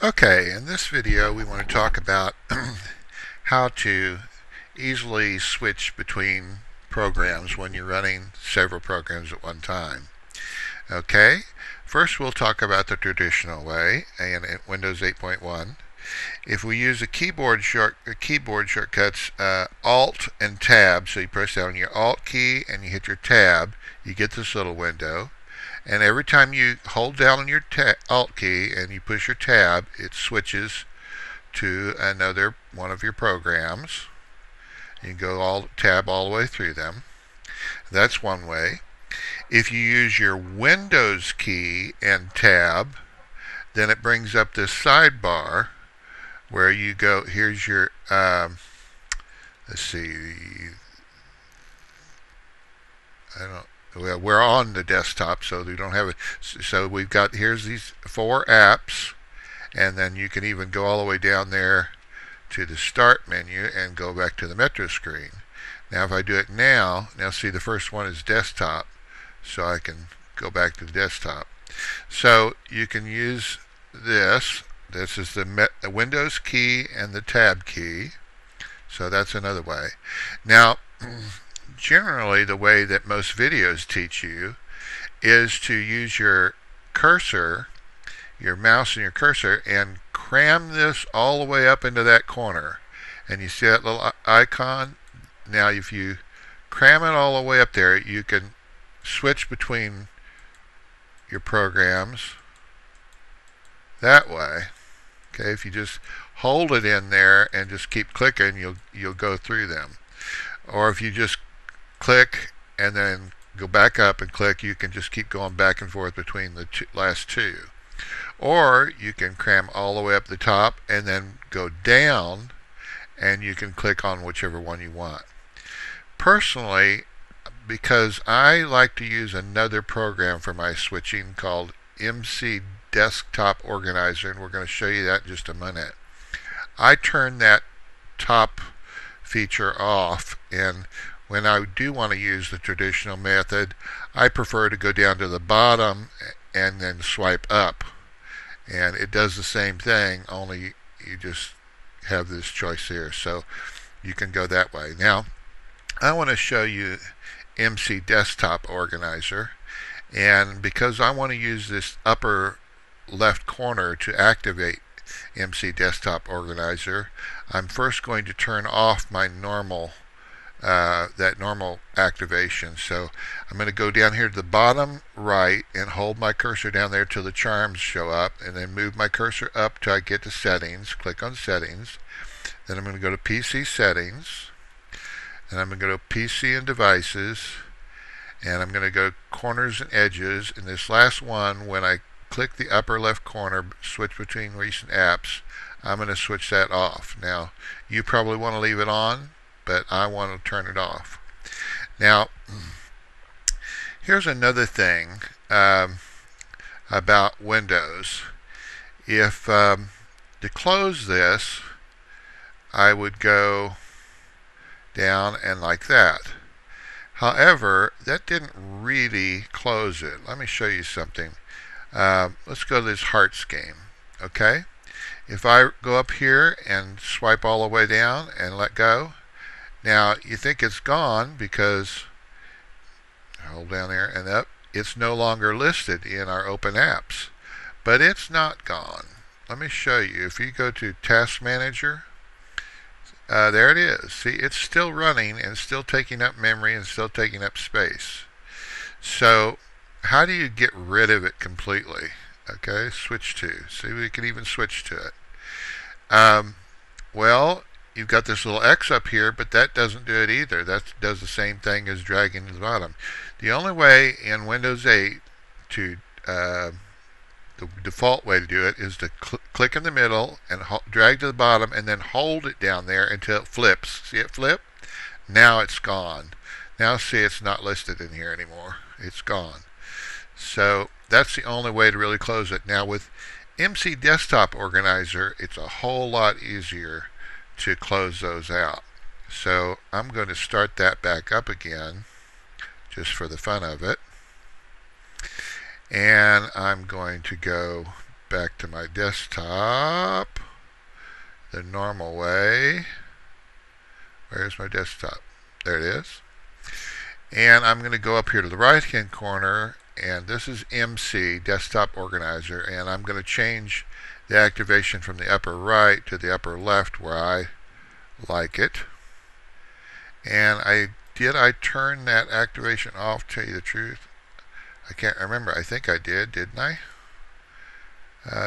Okay, in this video we want to talk about how to easily switch between programs when you're running several programs at one time. Okay, first we'll talk about the traditional way in Windows 8.1. If we use keyboard shortcuts, Alt and Tab, so you press down your Alt key and you hit your Tab, you get this little window. And every time you hold down on your Alt key and you push your Tab, it switches to another one of your programs. You can go tab all the way through them. That's one way. If you use your Windows key and Tab, then it brings up this sidebar where you go. Here's your let's see. I don't. Well, we're on the desktop, so we don't have it. So we've got here's these 4 apps, and then you can even go all the way down there to the Start menu and go back to the Metro screen. Now, if I do it now see the first one is Desktop, so I can go back to the desktop. So you can use this. This is the Windows key and the Tab key. So that's another way. Now, generally the way that most videos teach you is to use your cursor, your mouse and your cursor, and cram this all the way up into that corner. And you see that little icon? Now if you cram it all the way up there, you can switch between your programs that way. Okay, if you just hold it in there and just keep clicking, you'll go through them. Or if you just click and then go back up and click, you can just keep going back and forth between the last two. Or you can cram all the way up the top and then go down and you can click on whichever one you want. Personally, because I like to use another program for my switching called MC Desktop Organizer, and we're going to show you that in just a minute, I turn that top feature off, and when I do want to use the traditional method, I prefer to go down to the bottom and then swipe up. And it does the same thing, only you just have this choice here. So you can go that way. Now, I want to show you MC Desktop Organizer. And because I want to use this upper left corner to activate MC Desktop Organizer, I'm first going to turn off my normal normal activation. So I'm going to go down here to the bottom right and hold my cursor down there till the charms show up, and then move my cursor up till I get to Settings. Click on Settings. Then I'm going to go to PC Settings, and I'm going to go to PC and Devices, and I'm going to go Corners and Edges. And this last one, when I click the upper left corner, switch between recent apps, I'm going to switch that off. Now, you probably want to leave it on, but I want to turn it off. Now, here's another thing about Windows. If to close this, I would go down and like that. However, that didn't really close it. Let me show you something. Let's go to this Hearts game. Okay? If I go up here and swipe all the way down and let go, now you think it's gone because, hold down there and up, it's no longer listed in our open apps. But it's not gone. Let me show you. If you go to Task Manager, there it is. See, it's still running and still taking up memory and still taking up space. So how do you get rid of it completely? Okay, switch to. See, we can even switch to it. Well, you've got this little X up here, but that doesn't do it either. That does the same thing as dragging to the bottom. The only way in Windows 8 to the default way to do it is to click in the middle and drag to the bottom and then hold it down there until it flips. See it flip? Now it's gone. Now see, it's not listed in here anymore. It's gone. So that's the only way to really close it. Now with MC Desktop Organizer, it's a whole lot easier to close those out. So I'm going to start that back up again just for the fun of it. And I'm going to go back to my desktop the normal way. Where's my desktop? There it is. And I'm going to go up here to the right hand corner, and this is MC, Desktop Organizer, and I'm going to change the activation from the upper right to the upper left where I like it. And did I turn that activation off, to tell you the truth? I can't remember. I think I did, didn't I?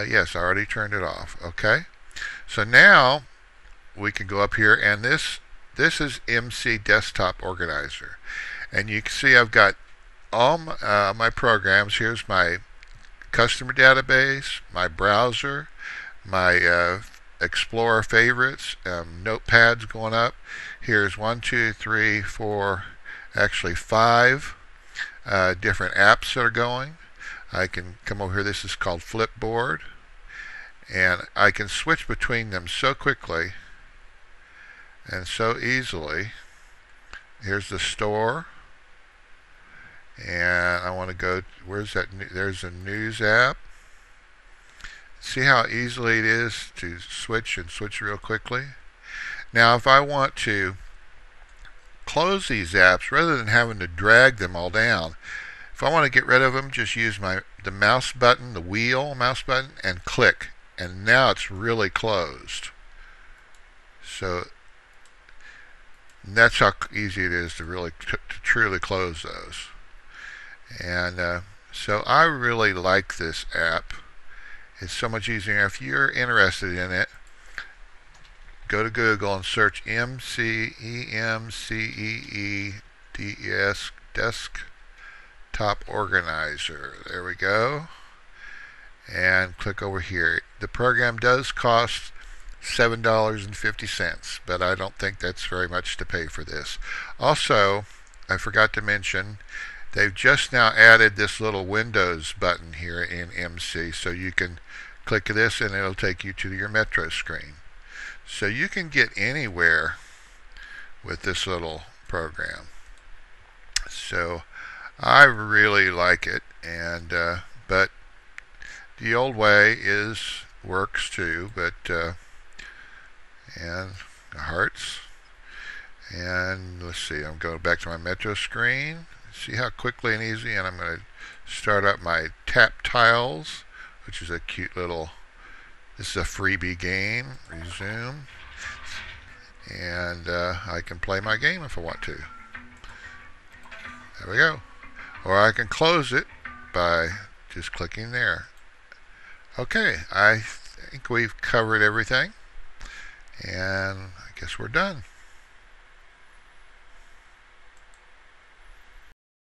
Yes, I already turned it off. Okay. So now we can go up here, and this is MC Desktop Organizer. And you can see I've got all my programs. Here's my customer database, my browser, my Explorer favorites, notepads going up. Here's 1, 2, 3, 4, actually 5 different apps that are going. I can come over here. This is called Flipboard. And I can switch between them so quickly and so easily. Here's the store. And I want to go, where's that? There's a news app. See how easily it is to switch real quickly? Now, if I want to close these apps, rather than having to drag them all down, if I want to get rid of them, just use the mouse button, the wheel mouse button, and click. And now it's really closed. So that's how easy it is to really to truly close those. And so I really like this app. It's so much easier. If you're interested in it, go to Google and search MCEMCEEDS Desktop Organizer. There we go. And click over here. The program does cost $7.50, but I don't think that's very much to pay for this. Also, I forgot to mention, they've just now added this little Windows button here in MC, so you can click this and it'll take you to your Metro screen. So you can get anywhere with this little program. So I really like it, and but the old way works too, but and hearts. And let's see, I'm going back to my Metro screen. See how quickly and easy, and I'm going to start up my tap tiles, which is a cute little, this is a freebie game. Resume. And I can play my game if I want to. There we go. Or I can close it by just clicking there. Okay, I think we've covered everything, and I guess we're done.